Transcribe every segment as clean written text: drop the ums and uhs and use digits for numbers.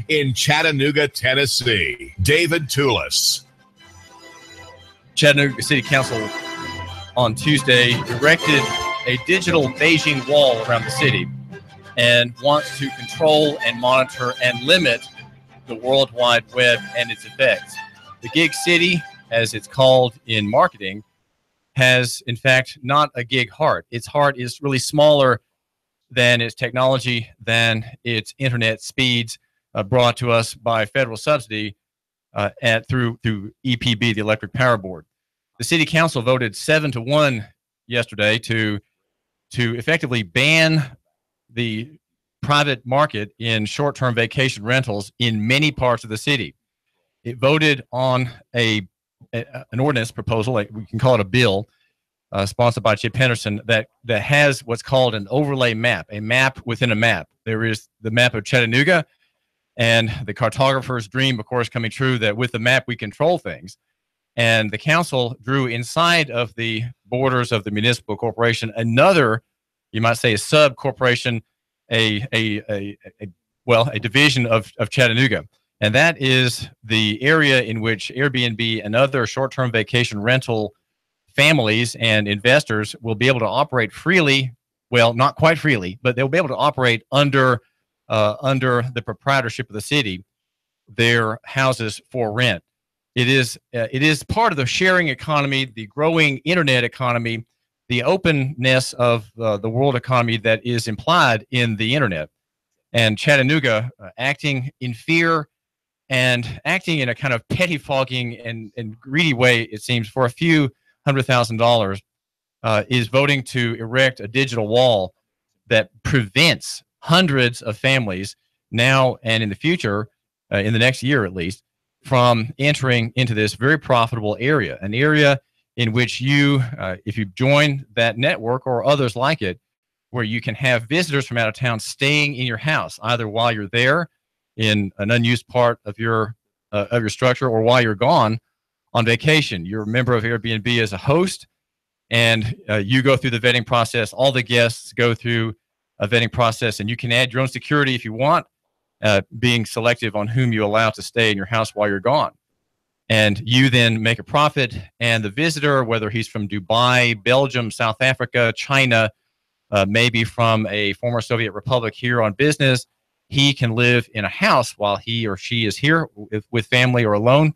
in Chattanooga, Tennessee, David Tulis. Chattanooga City Council on Tuesday erected a digital Beijing wall around the city and wants to control and monitor and limit the World Wide Web and its effects. The gig city, as it's called in marketing, has, in fact, not a gig heart. Its heart is really smaller than its technology, than its internet speeds brought to us by federal subsidy through EPB, the Electric Power Board. The City Council voted 7-1 yesterday to effectively ban the private market in short-term vacation rentals in many parts of the city. It voted on an ordinance proposal, like we can call it a bill, sponsored by Chip Henderson, that has what's called an overlay map, a map within a map. There is the map of Chattanooga, and the cartographer's dream, of course, coming true, that with the map we control things. And the council drew inside of the borders of the municipal corporation another, you might say, a sub-corporation, a division of Chattanooga. And that is the area in which Airbnb and other short-term vacation rental families and investors will be able to operate freely. Well, not quite freely, but they'll be able to operate under the proprietorship of the city, their houses for rent. It is part of the sharing economy, the growing internet economy, the openness of the world economy that is implied in the internet. And Chattanooga, acting in fear and acting in a kind of pettifogging and greedy way, it seems, for a few $100,000, is voting to erect a digital wall that prevents hundreds of families now and in the future, in the next year at least, from entering into this very profitable area, an area in which you, if you join that network or others like it, where you can have visitors from out of town staying in your house, either while you're there in an unused part of your structure, or while you're gone on vacation. You're a member of Airbnb as a host, and you go through the vetting process. All the guests go through a vetting process, and you can add your own security if you want, being selective on whom you allow to stay in your house while you're gone. And you then make a profit, and the visitor, whether he's from Dubai, Belgium, South Africa, China, maybe from a former Soviet republic here on business, he can live in a house while he or she is here with family or alone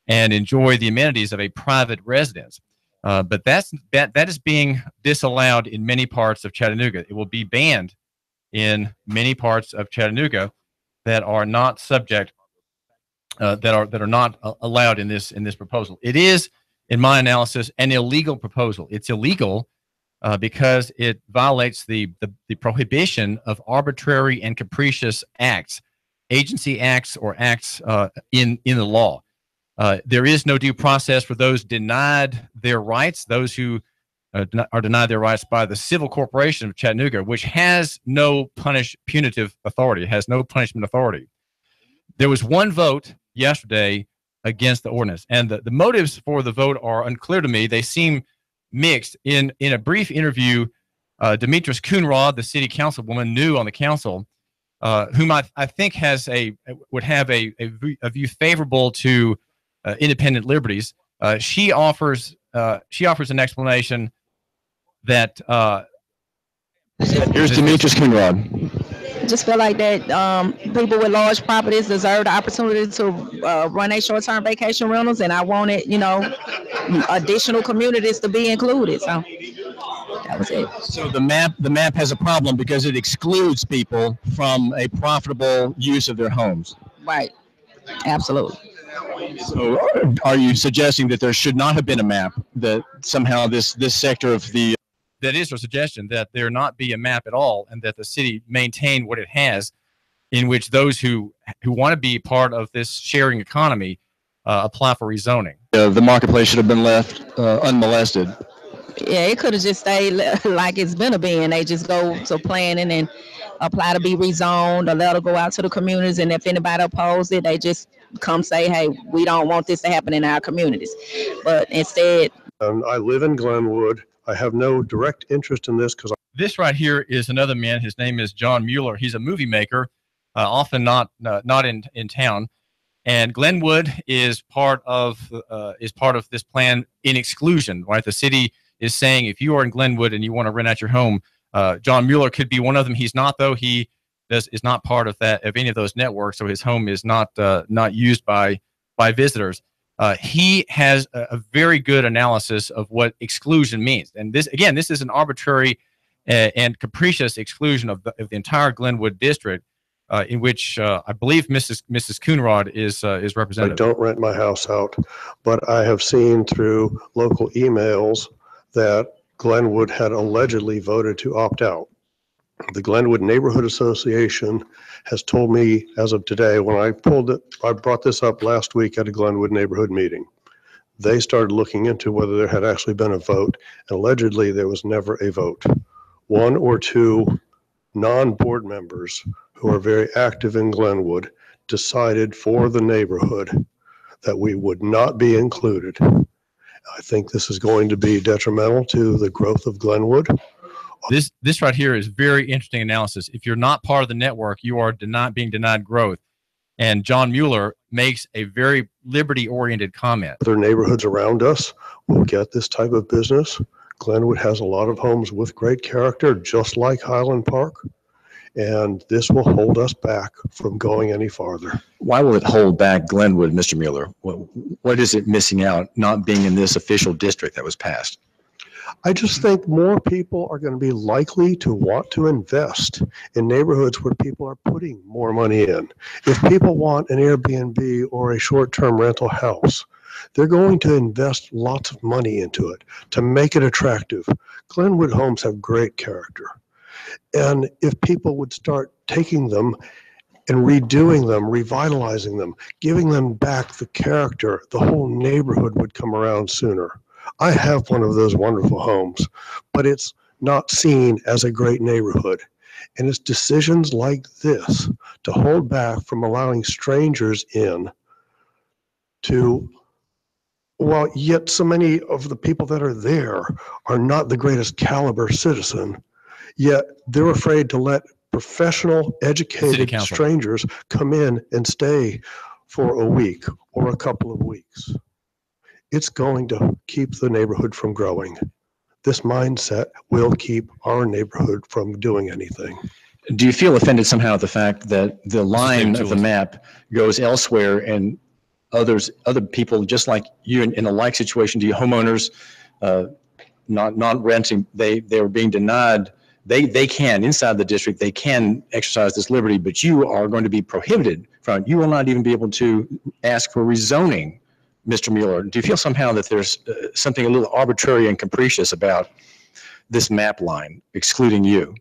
and enjoy the amenities of a private residence. But that is being disallowed in many parts of Chattanooga. It will be banned in many parts of Chattanooga that are not subject, that are not allowed in this proposal. It is, in my analysis, an illegal proposal. It's illegal because it violates the prohibition of arbitrary and capricious acts, agency acts or acts in the law. There is no due process for those denied their rights, those who are denied their rights by the civil corporation of Chattanooga, which has no punitive authority. It has no punishment authority. There was one vote yesterday against the ordinance, and the motives for the vote are unclear to me. They seem mixed. In a brief interview, Demetrius Coonrod, the city councilwoman new on the council, whom I think would have a view favorable to independent liberties, she offers an explanation that here's Demetrius Coonrod. Just feel like that people with large properties deserve the opportunity to run a short-term vacation rentals, and I wanted, additional communities to be included. So that was it. So the map has a problem because it excludes people from a profitable use of their homes. Right. Absolutely. So are you suggesting that there should not have been a map, that somehow this sector of the... That is a suggestion, that there not be a map at all, and that the city maintain what it has, in which those who want to be part of this sharing economy apply for rezoning. The marketplace should have been left unmolested. Yeah, it could have just stayed like it's been been. They just go to planning and apply to be rezoned, or let it go out to the communities, and if anybody opposed it, they just come say, hey, we don't want this to happen in our communities. But instead... I live in Glenwood. I have no direct interest in this because... This right here is another man. His name is John Mueller. He's a movie maker. often not in town. And Glenwood is part of this plan in exclusion, right? The city is saying if you are in Glenwood and you want to rent out your home, John Mueller could be one of them. He's not, though. He is not part of any of those networks, so his home is not used by visitors. He has a very good analysis of what exclusion means, and this is an arbitrary and capricious exclusion of the entire Glenwood district, in which I believe Mrs. Coonrod is represented. I don't rent my house out, but I have seen through local emails that Glenwood had allegedly voted to opt out. The Glenwood Neighborhood Association has told me as of today, when I brought this up last week at a Glenwood neighborhood meeting. They started looking into whether there had actually been a vote, and allegedly there was never a vote. One or two non-board members who are very active in Glenwood decided for the neighborhood that we would not be included. I think this is going to be detrimental to the growth of Glenwood. This right here is very interesting analysis. If you're not part of the network, you are being denied growth. And John Mueller makes a very liberty-oriented comment. Other neighborhoods around us will get this type of business. Glenwood has a lot of homes with great character, just like Highland Park. And this will hold us back from going any farther. Why will it hold back Glenwood, Mr. Mueller? What is it missing out not being in this official district that was passed? I just think more people are going to be likely to want to invest in neighborhoods where people are putting more money in. If people want an Airbnb or a short-term rental house, they're going to invest lots of money into it to make it attractive. Glenwood homes have great character. And if people would start taking them and redoing them, revitalizing them, giving them back the character, the whole neighborhood would come around sooner. I have one of those wonderful homes, but it's not seen as a great neighborhood. And it's decisions like this to hold back from allowing strangers in to, well, yet so many of the people that are there are not the greatest caliber citizen, yet they're afraid to let professional, educated strangers come in and stay for a week or a couple of weeks. It's going to keep the neighborhood from growing. This mindset will keep our neighborhood from doing anything. Do you feel offended somehow at the fact that the line of the map goes elsewhere and other people just like you in a like situation? Do you homeowners not renting, they are being denied? They can, inside the district, they can exercise this liberty, but you are going to be prohibited from it. You will not even be able to ask for rezoning. Mr. Mueller, do you feel somehow that there's something a little arbitrary and capricious about this map line excluding you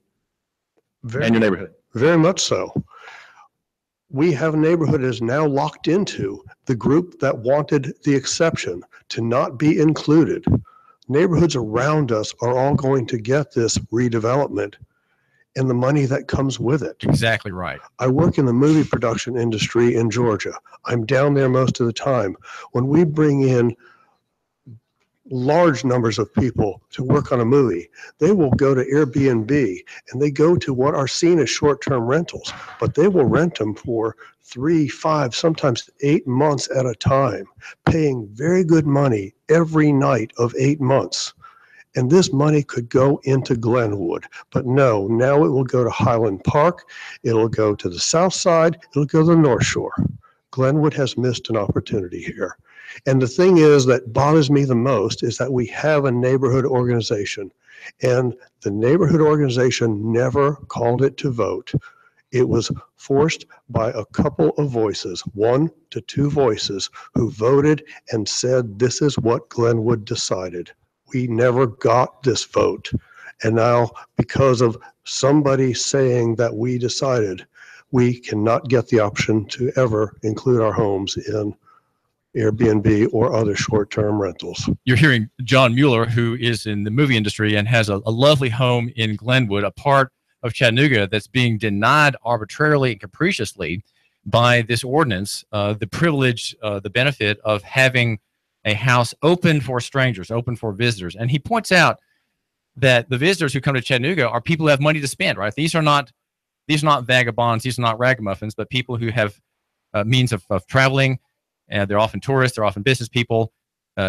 and your neighborhood? Very much so. We have a neighborhood that is now locked into the group that wanted the exception to not be included. Neighborhoods around us are all going to get this redevelopment and the money that comes with it. Exactly right. I work in the movie production industry in Georgia. I'm down there most of the time. When we bring in large numbers of people to work on a movie, they will go to Airbnb and they go to what are seen as short-term rentals, but they will rent them for 3, 5, sometimes 8 months at a time, paying very good money every night of 8 months. And this money could go into Glenwood, but no, now it will go to Highland Park, it'll go to the south side, it'll go to the North Shore. Glenwood has missed an opportunity here. And the thing is that bothers me the most is that we have a neighborhood organization, and the neighborhood organization never called it to vote. It was forced by a couple of voices, 1 to 2 voices, who voted and said, this is what Glenwood decided. We never got this vote. And now, because of somebody saying that we decided, we cannot get the option to ever include our homes in Airbnb or other short-term rentals. You're hearing John Mueller, who is in the movie industry and has a lovely home in Glenwood, a part of Chattanooga that's being denied arbitrarily and capriciously by this ordinance, the privilege, the benefit of having a house open for strangers, open for visitors. And he points out that the visitors who come to Chattanooga are people who have money to spend, right? These are not these are not vagabonds, these are not ragamuffins, but people who have means of traveling. They're often tourists, they're often business people.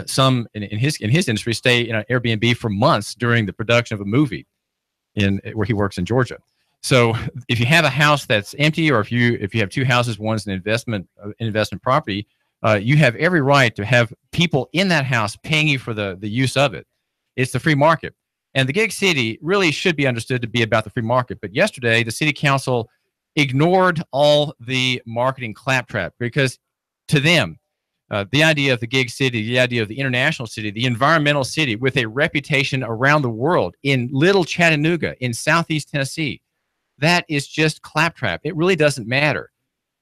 Some in his industry stay in an Airbnb for months during the production of a movie where he works in Georgia. So if you have a house that's empty, or if you have two houses, one's an investment property, you have every right to have people in that house paying you for the use of it. It's the free market. And the gig city really should be understood to be about the free market. But yesterday, the city council ignored all the marketing claptrap, because to them, the idea of the gig city, the idea of the international city, the environmental city with a reputation around the world in little Chattanooga, in southeast Tennessee, that is just claptrap. It really doesn't matter.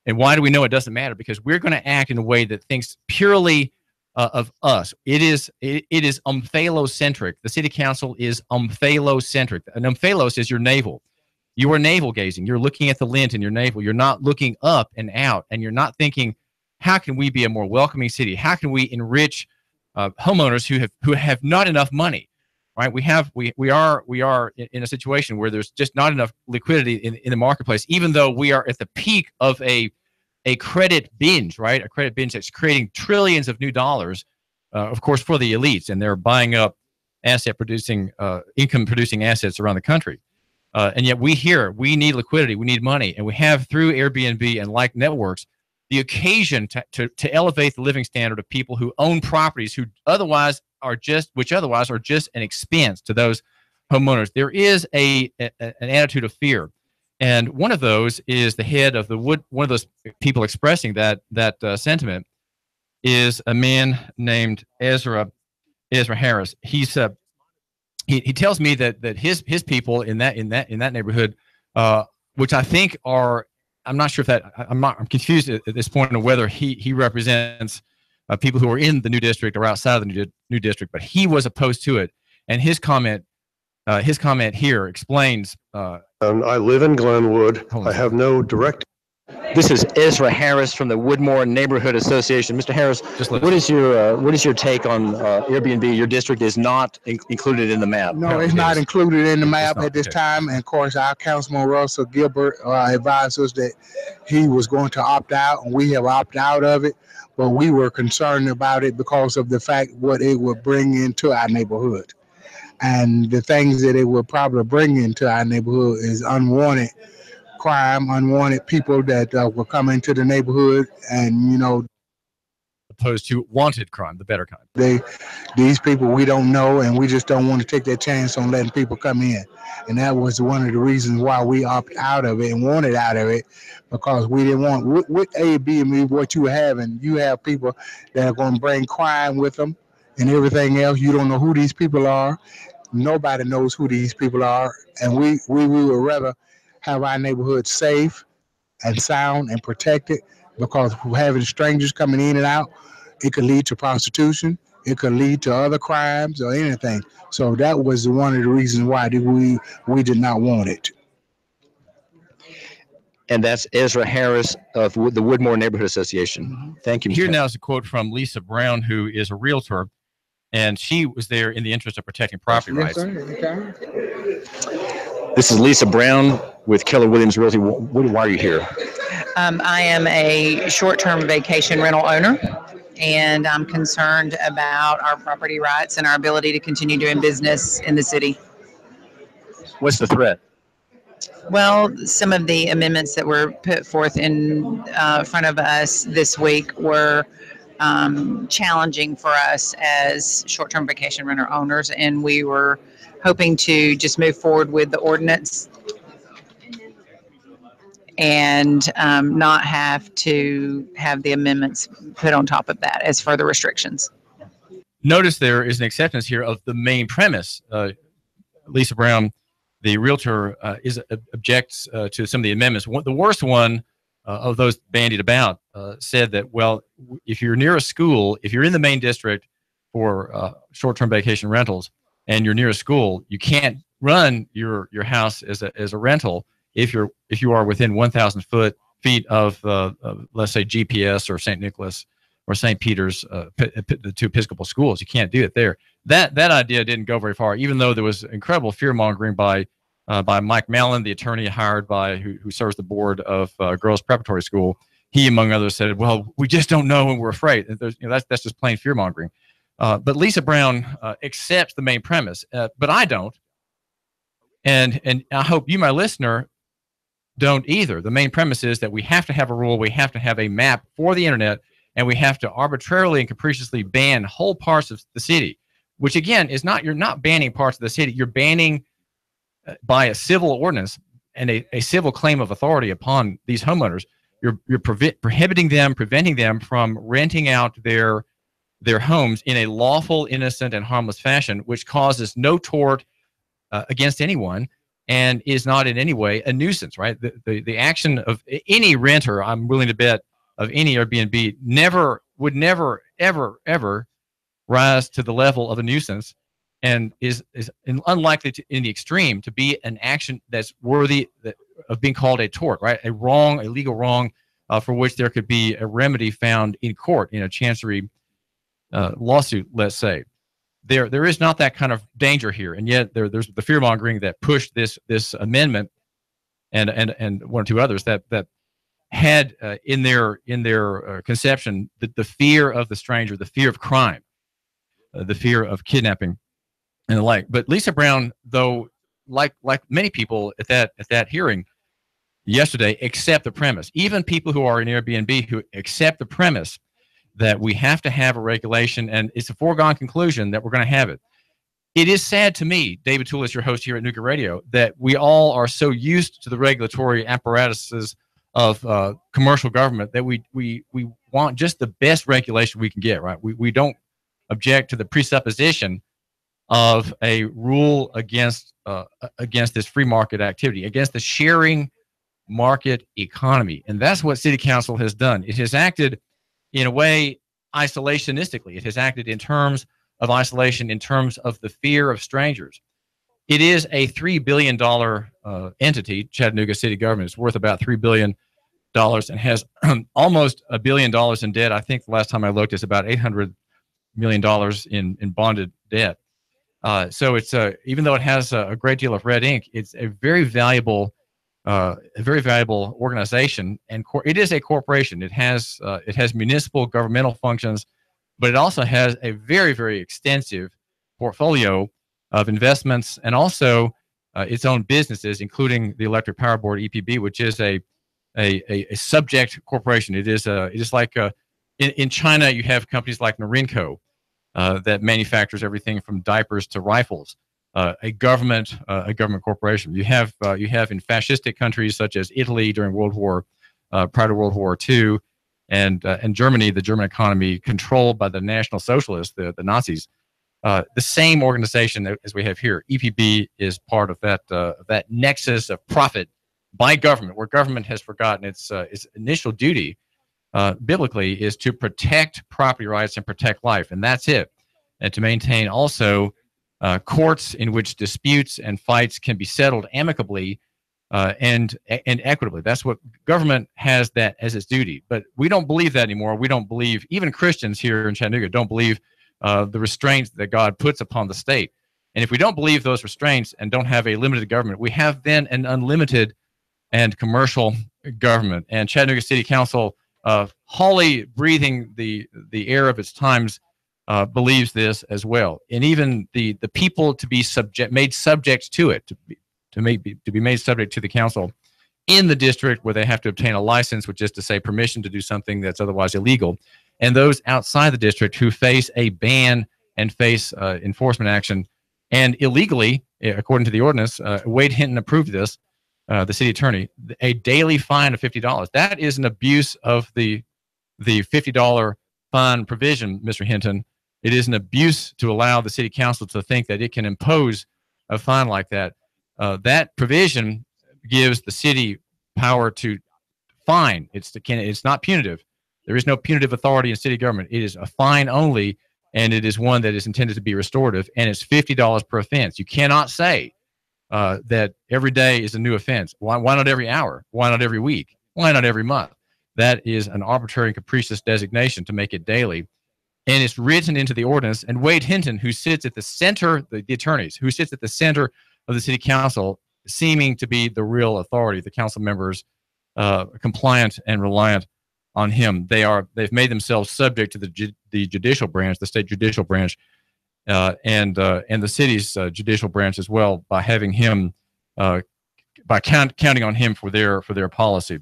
And why do we know it doesn't matter? Because we're going to act in a way that thinks purely of us. It is omphalocentric. The city council is omphalocentric. And omphalos is your navel. You are navel gazing. You're looking at the lint in your navel. You're not looking up and out, and you're not thinking, how can we be a more welcoming city? How can we enrich homeowners who have not enough money? Right? We are in a situation where there's just not enough liquidity in the marketplace, even though we are at the peak of a credit binge, right? A credit binge that's creating trillions of new dollars, of course, for the elites, and they're buying up income-producing assets around the country. And yet we need liquidity, we need money, and we have, through Airbnb and like networks, the occasion to elevate the living standard of people who own properties who otherwise are just an expense to those homeowners. There is an attitude of fear, and one of those is the head of one of those people expressing that sentiment is a man named Ezra Harris. He tells me that his people in that neighborhood, which I think are, I'm not sure if I'm confused at this point on whether he represents people who are in the new district or outside of the new district, but he was opposed to it. And his comment here explains. I live in Glenwood. I have no direct. This is Ezra Harris from the Woodmore Neighborhood Association. Mr. Harris, what is your take on Airbnb? Your district is not included in the map. No, it's not included in the map at this time. And of course, our Councilman Russell Gilbert advised us that he was going to opt out, and we have opted out of it. But we were concerned about it because of the fact what it would bring into our neighborhood. And the things that it would probably bring into our neighborhood is unwanted crime, unwanted people that will come into the neighborhood, and opposed to wanted crime, the better kind. These people we don't know, and we just don't want to take that chance on letting people come in. And that was one of the reasons why we opted out of it and wanted out of it, because we didn't want with Airbnb what you have, and you have people that are going to bring crime with them and everything else. You don't know who these people are. Nobody knows who these people are, and we would rather have our neighborhood safe and sound and protected, because having strangers coming in and out, it could lead to prostitution, it could lead to other crimes or anything. So that was one of the reasons why we did not want it. And that's Ezra Harris of the Woodmore Neighborhood Association. Thank you. Here now is a quote from Lisa Brown, who is a realtor, and she was there in the interest of protecting property rights. This is Lisa Brown with Keller Williams Realty. Why are you here? I am a short-term vacation rental owner, and I'm concerned about our property rights and our ability to continue doing business in the city. What's the threat? Well, some of the amendments that were put forth in front of us this week were challenging for us as short-term vacation renter owners, and we were hoping to just move forward with the ordinance and not have to have the amendments put on top of that as further restrictions. Notice there is an acceptance here of the main premise. Lisa Brown, the realtor, objects to some of the amendments. The worst one of those bandied about said that, well, if you're near a school, if you're in the main district for short-term vacation rentals and you're near a school, you can't run your house as a rental if you are within 1,000 feet of let's say GPS or St. Nicholas or St. Peter's, the two Episcopal schools. You can't do it there. That idea didn't go very far, even though there was incredible fear mongering by by Mike Mallon, the attorney hired by who serves the board of Girls Preparatory School. He, among others, said, "Well, we just don't know and we're afraid." And that's just plain fear mongering. But Lisa Brown accepts the main premise, but I don't, and I hope you, my listener, don't either. The main premise is that we have to have a rule, we have to have a map for the internet, and we have to arbitrarily and capriciously ban whole parts of the city, which again is not, you're not banning parts of the city, you're banning by a civil ordinance and a civil claim of authority upon these homeowners. You're prohibiting them, preventing them from renting out their homes in a lawful, innocent, and harmless fashion, which causes no tort against anyone, and is not in any way a nuisance, right? The action of any renter, I'm willing to bet, of any Airbnb would never, ever rise to the level of a nuisance, and is unlikely to, in the extreme, to be an action that's worthy of being called a tort, right? A legal wrong for which there could be a remedy found in court, in a chancery lawsuit, let's say. There is not that kind of danger here, and yet there's the fear mongering that pushed this amendment, and one or two others that had in their conception the fear of the stranger, the fear of crime, the fear of kidnapping, and the like. But Lisa Brown, though, like many people at that hearing yesterday, accept the premise. Even people who are in Airbnb who accept the premise that we have to have a regulation, and it's a foregone conclusion that we're going to have it. It is sad to me, David Tulis, your host here at Nooga Radio, that we all are so used to the regulatory apparatuses of commercial government that we want just the best regulation we can get, right? We don't object to the presupposition of a rule against this free market activity, against the sharing market economy. And that's what City Council has done. It has acted in a way isolationistically. It has acted in terms of isolation, in terms of the fear of strangers. It is a $3 billion entity. Chattanooga city government is worth about $3 billion and has almost $1 billion in debt. I think the last time I looked, it's about $800 million in bonded debt. So it's even though it has a great deal of red ink, it's a very valuable organization, and it is a corporation. It has municipal governmental functions, but it also has a very, very extensive portfolio of investments, and also its own businesses, including the Electric Power Board (EPB), which is a subject corporation. It is like in China, you have companies like Norinco that manufactures everything from diapers to rifles. A government corporation. You have in fascistic countries such as Italy during prior to World War II, and Germany, the German economy controlled by the National Socialists, the Nazis. The same organization as we have here, EPB, is part of that nexus of profit by government, where government has forgotten its initial duty, biblically, is to protect property rights and protect life, and that's it, and to maintain also courts in which disputes and fights can be settled amicably and equitably. That's what government has that as its duty. But we don't believe that anymore. We don't believe, even Christians here in Chattanooga don't believe the restraints that God puts upon the state. And if we don't believe those restraints and don't have a limited government, we have then an unlimited and commercial government. And Chattanooga City Council, wholly breathing the air of its times, believes this as well, and even the people to be made subject to it, to be made subject to the council in the district where they have to obtain a license, which is to say permission to do something that's otherwise illegal, and those outside the district who face a ban and face enforcement action, and illegally, according to the ordinance, Wade Hinton approved this, the city attorney, a daily fine of $50. That is an abuse of the $50 fine provision, Mr. Hinton. It is an abuse to allow the city council to think that it can impose a fine like that. That provision gives the city power to fine. It's not punitive. There is no punitive authority in city government. It is a fine only, and it is one that is intended to be restorative, and it's $50 per offense. You cannot say that every day is a new offense. Why not every hour? Why not every week? Why not every month? That is an arbitrary and capricious designation to make it daily. And it's written into the ordinance. And Wade Hinton, who sits at the center, the attorneys, who sits at the center of the city council, seeming to be the real authority. The council members compliant and reliant on him. They've made themselves subject to the judicial branch, the state judicial branch, and the city's judicial branch as well, by having him by counting on him for their policy.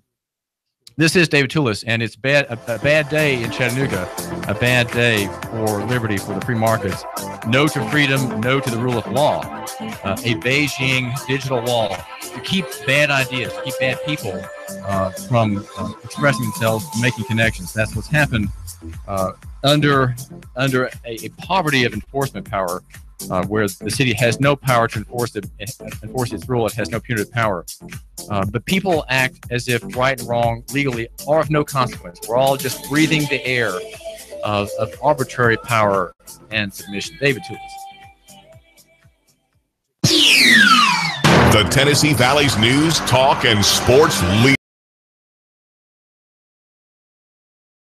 This is David Tulis, and it's a bad day in Chattanooga, a bad day for liberty, for the free markets. No to freedom, no to the rule of law. A Beijing digital wall to keep bad ideas, to keep bad people from expressing themselves, making connections. That's what's happened under a poverty of enforcement power, where the city has no power to enforce its rule. It has no punitive power. But people act as if right and wrong legally are of no consequence. We're all just breathing the air of arbitrary power and submission. David Tulis. The Tennessee Valley's news, talk, and sports leader.